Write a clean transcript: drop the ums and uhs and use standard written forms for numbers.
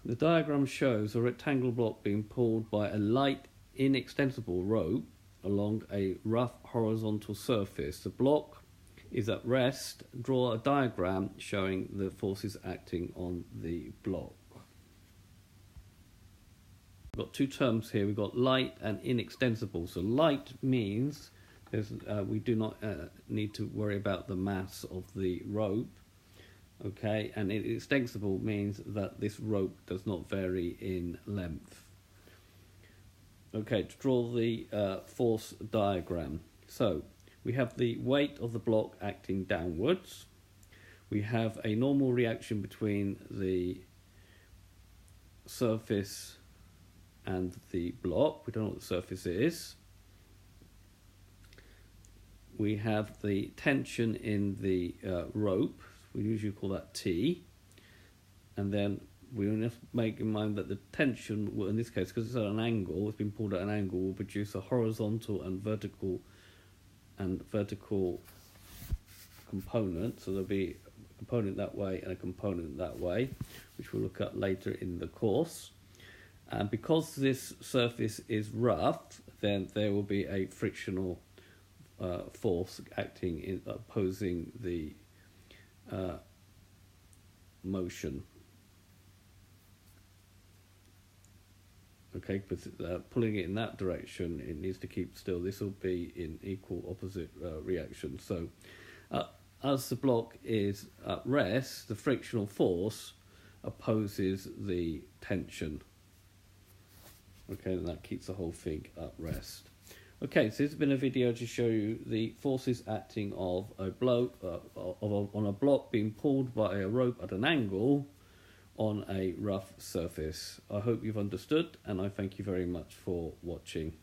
The diagram shows a rectangular block being pulled by a light, inextensible rope along a rough horizontal surface. The block is at rest. Draw a diagram showing the forces acting on the block. We've got two terms here. We've got light and inextensible. So light means we do not need to worry about the mass of the rope. Okay, and inextensible means that this rope does not vary in length. Okay, to draw the force diagram. So we have the weight of the block acting downwards. We have a normal reaction between the surface and the block. We don't know what the surface is. We have the tension in the rope. We usually call that T. And then we must make in mind that the tension, in this case, because it's at an angle, it's been pulled at an angle, will produce a horizontal and vertical component. So there'll be a component that way and a component that way, which we'll look at later in the course. And because this surface is rough, then there will be a frictional force acting in opposing the motion. Okay, but pulling it in that direction, it needs to keep still. This will be in equal opposite reaction. So as the block is at rest, the frictional force opposes the tension. Okay, and that keeps the whole thing at rest. Okay, so this has been a video to show you the forces acting of a block on a block being pulled by a rope at an angle on a rough surface. I hope you've understood, and I thank you very much for watching.